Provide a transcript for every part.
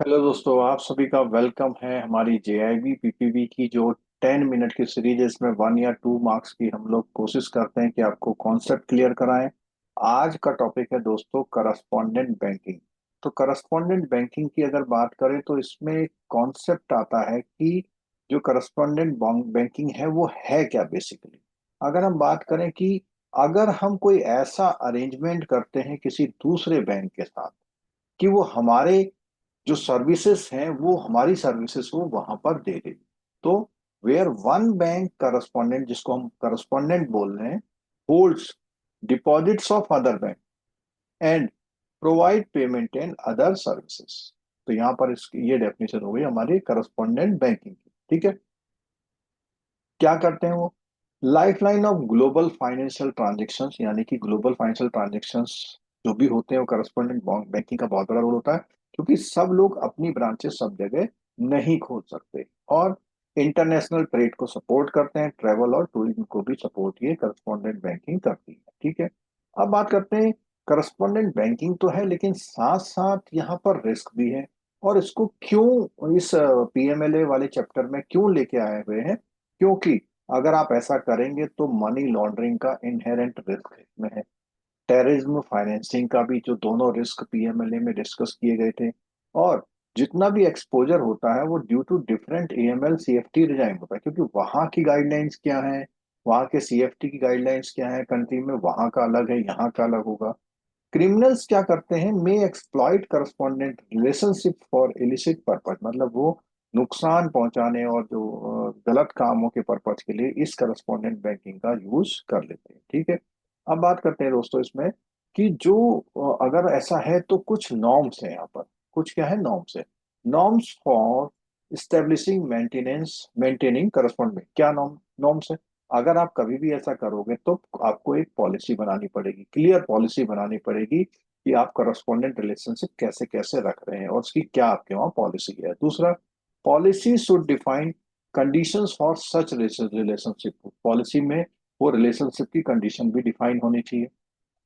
Hello दोस्तों, आप सभी का वेलकम है हमारी जेआईबी पीपीबी की जो 10 मिनट की सीरीज है। इसमें 1 या 2 मार्क्स की हम लोग कोशिश करते हैं कि आपको कॉन्सेप्ट क्लियर कराएं। आज का टॉपिक है दोस्तों करस्पॉन्डेंट बैंकिंग। तो करस्पॉन्डेंट बैंकिंग की अगर बात करें तो इसमें एक कॉन्सेप्ट आता है कि जो करस्पॉन्डेंट बैंकिंग है वो है क्या बेसिकली। अगर हम बात करें कि अगर हम कोई ऐसा अरेंजमेंट करते हैं किसी दूसरे बैंक के साथ कि वो हमारे जो सर्विसेज हैं वो हमारी सर्विसेज को वहां पर दे दे, तो वेयर वन बैंक करस्पॉन्डेंट, जिसको हम करस्पॉन्डेंट बोल रहे हैं, holds deposits of other bank and provide payment and other services. तो यहाँ पर इसकी ये डेफिनेशन हो गई हमारी करस्पॉन्डेंट बैंकिंग की। ठीक है, क्या करते हैं वो? Lifeline of global financial transactions, यानी कि ग्लोबल फाइनेंशियल ट्रांजेक्शन्स जो भी होते हैं वो करस्पॉन्डेंट बैंकिंग का बहुत बड़ा रोल होता है, क्योंकि सब लोग अपनी ब्रांचेस सब जगह नहीं खोल सकते। और इंटरनेशनल ट्रेड को सपोर्ट करते हैं, ट्रेवल और टूरिज्म को भी सपोर्ट ये करस्पॉन्डेंट बैंकिंग करती है। ठीक है, अब बात करते हैं, करस्पॉन्डेंट बैंकिंग तो है लेकिन साथ साथ यहाँ पर रिस्क भी है। और इसको क्यों इस पीएमएलए वाले चैप्टर में क्यों लेके आए हुए हैं? क्योंकि अगर आप ऐसा करेंगे तो मनी लॉन्ड्रिंग का इनहेरेंट रिस्क इसमें है, टेररिज्म फाइनेंसिंग का भी, जो दोनों रिस्क पीएमएलए में डिस्कस किए गए थे। और जितना भी एक्सपोजर होता है वो due to different AML CFT design होता है, क्योंकि वहाँ की गाइडलाइंस क्या है, वहाँ के सीएफटी की गाइडलाइंस क्या है कंट्री में, वहाँ का अलग है, यहाँ का अलग होगा। क्रिमिनल्स क्या करते हैं, may exploit correspondent relationship for illicit purpose, मतलब वो नुकसान पहुंचाने और जो गलत कामों के पर्पस के लिए इस करस्पॉन्डेंट बैंकिंग का यूज कर लेते हैं। ठीक है, अब बात करते हैं दोस्तों इसमें कि जो अगर ऐसा है तो कुछ नॉर्म्स है यहाँ पर। कुछ क्या है, नॉर्म्स है। Norms for establishing maintaining correspondent, क्या नॉर्म्स है? अगर आप कभी भी ऐसा करोगे तो आपको एक पॉलिसी बनानी पड़ेगी, क्लियर पॉलिसी बनानी पड़ेगी कि आप करस्पॉन्डेंट रिलेशनशिप कैसे कैसे रख रहे हैं और उसकी क्या आपके वहाँ पॉलिसी है। दूसरा, policy should define conditions for such relationship. Policy में वो रिलेशनशिप की कंडीशन भी डिफाइन होनी चाहिए।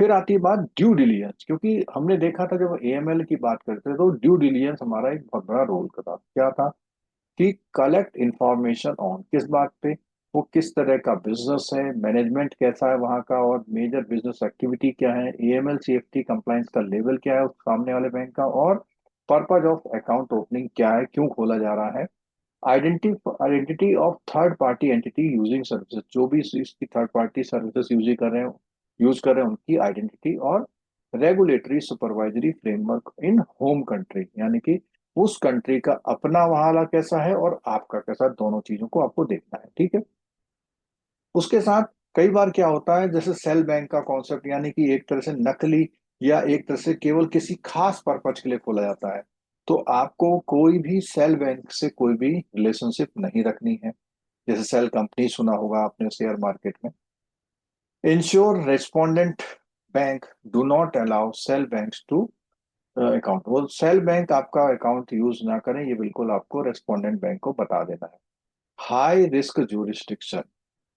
फिर आती है बात ड्यू डिलिजेंस, क्योंकि हमने देखा था जब एएमएल की बात करते थे तो ड्यू डिलिजेंस हमारा एक बहुत बड़ा रोल था। क्या था कि कलेक्ट इंफॉर्मेशन ऑन किस बात पे, वो किस तरह का बिजनेस है, मैनेजमेंट कैसा है वहाँ का, और मेजर बिजनेस एक्टिविटी क्या है, एएमएल सीएफटी कंप्लाइंस का लेवल क्या है उस सामने वाले बैंक का, और पर्पज ऑफ अकाउंट ओपनिंग क्या है, क्यों खोला जा रहा है। Identity of third party entity using services, जो भी इसकी थर्ड पार्टी सर्विसेज यूज कर रहे हैं उनकी आइडेंटिटी। और regulatory supervisory framework in home country, यानी कि उस कंट्री का अपना वहां वाला कैसा है और आपका कैसा, दोनों चीजों को आपको देखना है। ठीक है, उसके साथ कई बार क्या होता है, जैसे सेल बैंक का कॉन्सेप्ट, यानी कि एक तरह से नकली या एक तरह से केवल किसी खास पर्पज के लिए खोला जाता है। तो आपको कोई भी सेल बैंक से कोई भी रिलेशनशिप नहीं रखनी है। जैसे सेल कंपनी सुना होगा आपने शेयर मार्केट में। Ensure respondent bank do not allow shell banks to account, वो सेल बैंक आपका अकाउंट यूज ना करें, ये बिल्कुल आपको रेस्पोंडेंट बैंक को बता देना है। High risk jurisdiction,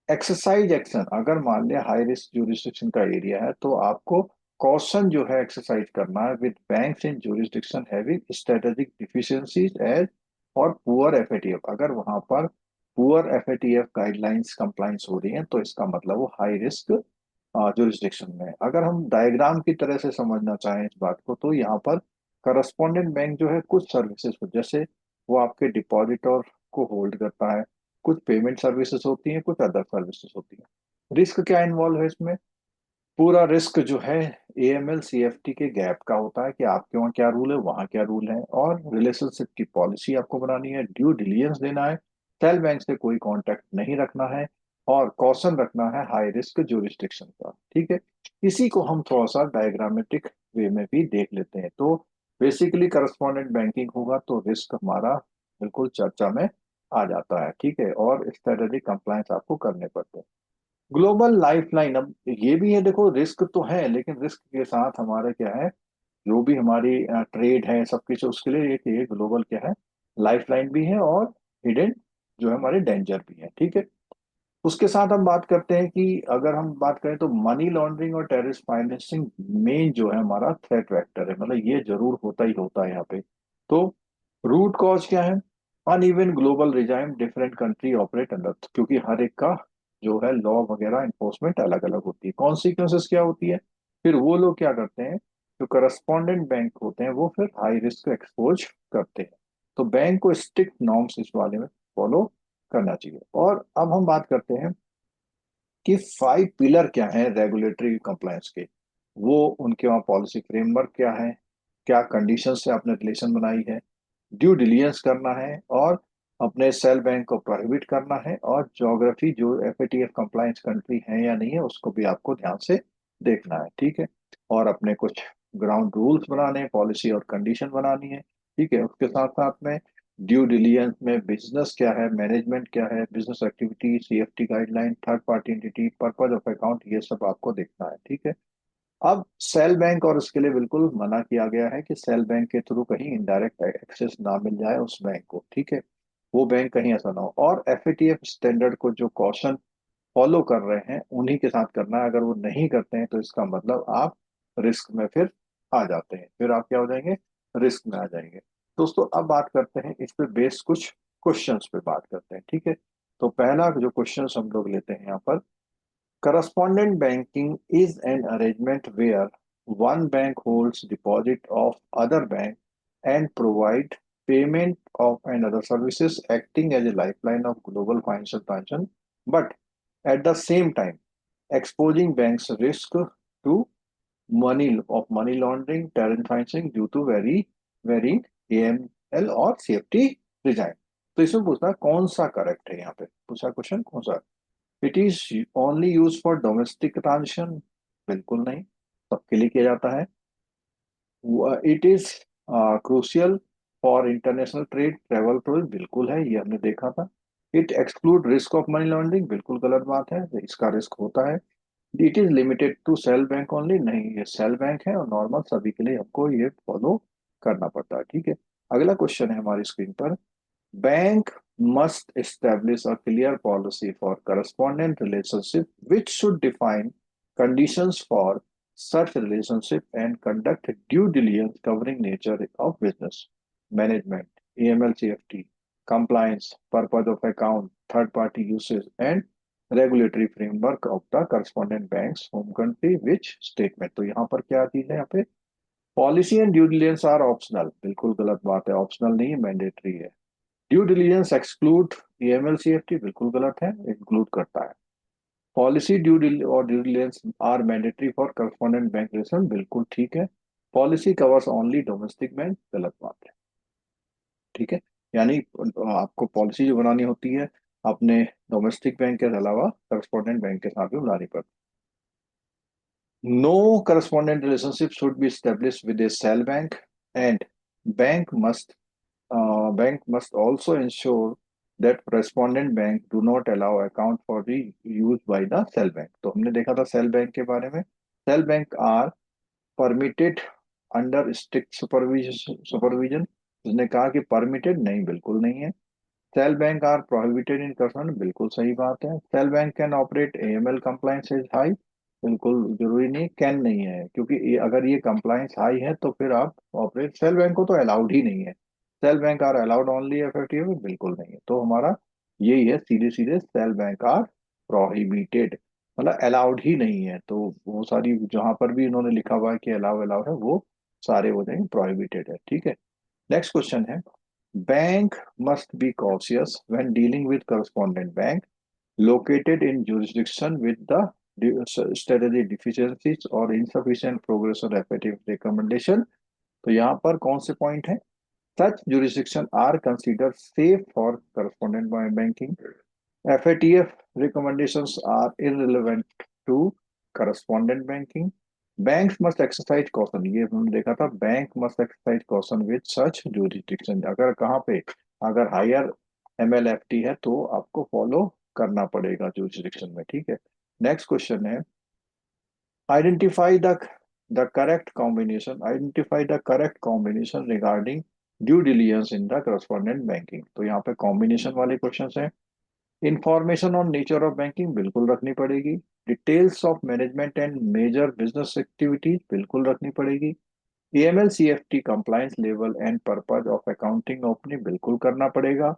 exercise action, अगर मान लिया हाई रिस्क ज्यूरिस्डिक्शन का एरिया है तो आपको कॉशन जो है एक्सरसाइज करना है with banks in jurisdiction having strategic deficiencies as और पुअर एफएटीएफ। अगर वहां पर पुअर एफएटीएफ गाइडलाइंस कंप्लाइंस हो रही है तो इसका मतलब वो हाई रिस्क ज्यूरिस्डिक्शन में है। अगर हम डायग्राम की तरह से समझना चाहें इस बात को तो यहाँ पर करस्पॉन्डेंट बैंक जो है कुछ सर्विसेज को, जैसे वो आपके डिपॉजिटर को होल्ड करता है, कुछ पेमेंट सर्विसेज होती हैं, कुछ अदर सर्विसेज होती हैं। रिस्क क्या इन्वॉल्व है इसमें? पूरा रिस्क जो है एएमएल सीएफटी के गैप का होता है कि आपके वहाँ क्या रूल है, वहाँ क्या रूल है, और रिलेशनशिप की पॉलिसी आपको बनानी है, ड्यू डिलिजेंस देना है, सेल बैंक से कोई कांटेक्ट नहीं रखना है, और कॉशन रखना है हाई रिस्क ज्यूरिस्डिक्शन का। ठीक है, इसी को हम थोड़ा सा डायग्रामेटिक वे में भी देख लेते हैं। तो बेसिकली करस्पॉन्डेंट बैंकिंग होगा तो रिस्क हमारा बिल्कुल चर्चा में आ जाता है। ठीक है, और स्ट्रेटेजिक कंप्लायंस आपको करने पड़ते हैं। ग्लोबल लाइफलाइन, अब ये भी है, देखो रिस्क तो है लेकिन रिस्क के साथ हमारा क्या है, जो भी हमारी ट्रेड है सब कुछ, उसके लिए एक ये ग्लोबल क्या है, लाइफलाइन भी है, और हिडन जो है हमारे डेंजर भी है। ठीक है, उसके साथ हम बात करते हैं कि अगर हम बात करें तो मनी लॉन्ड्रिंग और टेररिस्ट फाइनेंसिंग मेन जो है हमारा थ्रेट वेक्टर है, मतलब ये जरूर होता ही होता है यहाँ पे। तो रूट कॉज क्या है? Uneven global regime, different country operate under, क्योंकि हर एक का जो है लॉ वगैरह इन्फोर्समेंट अलग अलग होती है। कॉन्सिक्वेंसेस क्या होती है? फिर वो लोग क्या करते हैं, जो करस्पॉन्डेंट बैंक होते हैं वो फिर हाई रिस्क एक्सपोज करते हैं। तो बैंक को स्ट्रिक्ट नॉर्म्स इस वाले में फॉलो करना चाहिए। और अब हम बात करते हैं कि 5 पिलर क्या है रेगुलेटरी कंप्लायंस के। वो उनके वहाँ पॉलिसी फ्रेमवर्क क्या है, क्या कंडीशन से आपने रिलेशन बनाई है, ड्यू डिलिजेंस करना है, और अपने सेल बैंक को प्रोहिबिट करना है, और ज्योग्राफी जो एफएटीएफ कंप्लायंस कंट्री है या नहीं है उसको भी आपको ध्यान से देखना है, ठीक है। और अपने कुछ ग्राउंड रूल्स बनाने हैं, पॉलिसी और कंडीशन बनानी है, ठीक है। उसके साथ साथ में ड्यू डिलिजेंस में बिजनेस क्या है, मैनेजमेंट क्या है, business activity, CFT guideline, third party entity, purpose of account, ये सब आपको देखना है, ठीक है। अब सेल बैंक और इसके लिए बिल्कुल मना किया गया है कि सेल बैंक के थ्रू कहीं इनडायरेक्ट एक्सेस ना मिल जाए उस बैंक को, ठीक है। वो बैंक कहीं ऐसा ना हो। और एफएटीएफ स्टैंडर्ड को जो कॉशन फॉलो कर रहे हैं उन्हीं के साथ करना है। अगर वो नहीं करते हैं तो इसका मतलब आप रिस्क में फिर आ जाते हैं, फिर आप क्या हो जाएंगे, रिस्क में आ जाएंगे। दोस्तों अब बात करते हैं इस पे बेस्ड कुछ क्वेश्चंस पे बात करते हैं, ठीक है। तो पहला जो क्वेश्चंस हम लोग लेते हैं यहाँ पर, correspondent banking is an arrangement where one bank holds deposit of other bank and provide payment of and other services, acting as a lifeline of global financial transaction, but at the same time exposing banks risk to money laundering, terror financing due to varying AML और CFT design. तो इसमें पूछना कौन सा correct है, यहाँ पे पूछा क्वेश्चन कौन सा। It is only use for domestic transaction, बिल्कुल नहीं, सबके लिए किया जाता है। It is crucial for international trade travel purposes, बिल्कुल है, ये हमने देखा था। It exclude risk of money laundering, बिल्कुल गलत बात है, इसका रिस्क होता है। It is limited to shell bank only, नहीं, ये सेल बैंक है और नॉर्मल सभी के लिए हमको ये फॉलो करना पड़ता है, ठीक है। अगला क्वेश्चन है हमारी स्क्रीन पर, bank must establish a clear policy for correspondent relationship which should define conditions for such relationship and conduct due diligence covering nature of business, management, AML/CFT, compliance, purpose of account, third party usage and regulatory framework of the correspondent bank's home country which statement। तो यहाँ पर क्या चीज है, यहाँ पे policy and due diligence are optional, बिल्कुल गलत बात है, ऑप्शनल नहीं है, मैंडेटरी है। Due diligence exclude AML CFT, बिल्कुल गलत है, इंक्लूड करता है। पॉलिसी और due diligence are mandatory for correspondent bank relation, बिल्कुल ठीक है। Policy covers only domestic bank, गलत बात है, ठीक है। यानी आपको पॉलिसी जो बनानी होती है अपने डोमेस्टिक बैंक के अलावा करस्पॉन्डेंट बैंक के साथ भी बनानी पड़ती है। No correspondent relationship should be established with a cell bank and bank must bank must also ensure that correspondent bank do not allow account for the use by the cell bank। तो हमने देखा था cell bank के बारे में, shell bank are permitted under strict supervision. उसने कहा कि परमिटेड नहीं, बिल्कुल नहीं है। Shell bank are prohibited in concern, बिल्कुल सही बात है। Shell bank can operate AML compliance is high, बिल्कुल जरूरी नहीं, कैन नहीं है, क्योंकि अगर ये कंप्लायंस हाई है तो फिर आप ऑपरेट, सेल बैंक को तो अलाउड ही नहीं है। Shell bank are allowed only FATF, बिल्कुल नहीं है। तो हमारा यही है, सीधे सीधे सेल बैंक आर प्रोहिबिटेड, मतलब अलाउड ही नहीं है। तो वो सारी जहां पर भी इन्होंने लिखा हुआ है कि अलाउ अलाउ है, वो सारे हो जाएंगे प्रोहिबिटेड है, ठीक है। नेक्स्ट क्वेश्चन है, bank must be cautious when dealing with correspondent bank located in jurisdiction with the strategy deficiencies or insufficient progress or repetitive recommendation। तो यहाँ पर कौन से पॉइंट है, such jurisdiction are considered safe for correspondent banking, FATF recommendations are irrelevant to correspondent banking, banks must exercise caution, ये हमने देखा था, bank must exercise caution with such jurisdiction। अगर कहाँ पे, अगर हायर MLFT है तो आपको फॉलो करना पड़ेगा jurisdiction में, ठीक है। नेक्स्ट क्वेश्चन है, identify the correct combination, identify the correct combination regarding due diligence in the correspondent banking. तो यहाँ पे कॉम्बिनेशन वाले क्वेश्चन हैं। Information on nature of banking, बिल्कुल रखनी पड़ेगी। Details of management and major business activities, बिल्कुल रखनी पड़ेगी। AML CFT compliance level and purpose of accounting अपनी बिल्कुल करना पड़ेगा।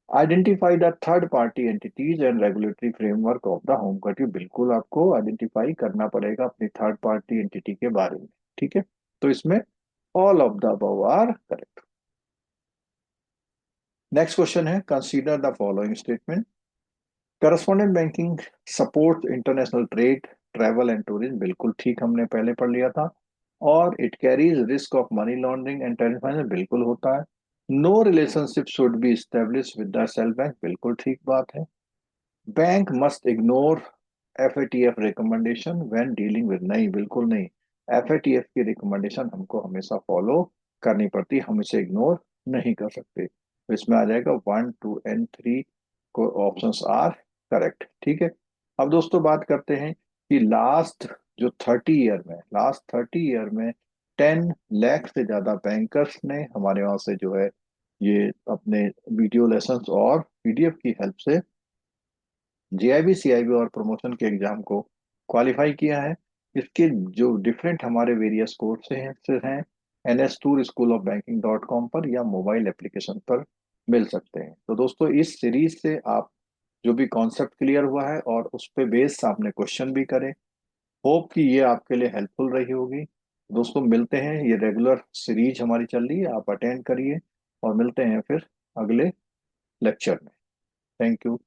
Identify the third party entities and regulatory framework of the home country, बिल्कुल आपको आइडेंटिफाई करना पड़ेगा अपनी थर्ड पार्टी एंटिटी के बारे में। ठीक है, तो इसमें all of the above are correct. Next question है, consider the following statement. Correspondent banking support international trade, travel and tourism, बिल्कुल ठीक, हमने पहले पढ़ लिया था। और it carries risk of money laundering and terrorism finance, बिल्कुल होता है। No relationship should be establish with the shell bank, बिल्कुल ठीक बात है। Bank must ignore FATF recommendation when dealing with, नहीं बिल्कुल नहीं। FATF की रिकमेंडेशन हमको हमेशा फॉलो करनी पड़ती है, हम इसे इग्नोर नहीं कर सकते। तो इसमें आ जाएगा 1 2 and 3 को ऑप्शंस आर करेक्ट। ठीक है, अब दोस्तों बात करते हैं कि लास्ट 30 ईयर में 10 लाख से ज्यादा बैंकर्स ने हमारे वहां से जो है ये अपने वीडियो लेसन्स और PDF की हेल्प से JIB CIB और प्रमोशन के एग्जाम को क्वालिफाई किया है। इसके जो डिफरेंट हमारे वेरियस कोर्सेज हैं NS टूर स्कूल ऑफ बैंकिंग.com पर या मोबाइल एप्लीकेशन पर मिल सकते हैं। तो दोस्तों इस सीरीज से आप जो भी कॉन्सेप्ट क्लियर हुआ है और उस पे बेस्ड आपने क्वेश्चन भी करे, होप कि ये आपके लिए हेल्पफुल रही होगी। दोस्तों मिलते हैं, ये रेगुलर सीरीज हमारी चल रही है, आप अटेंड करिए और मिलते हैं फिर अगले लेक्चर में। Thank you.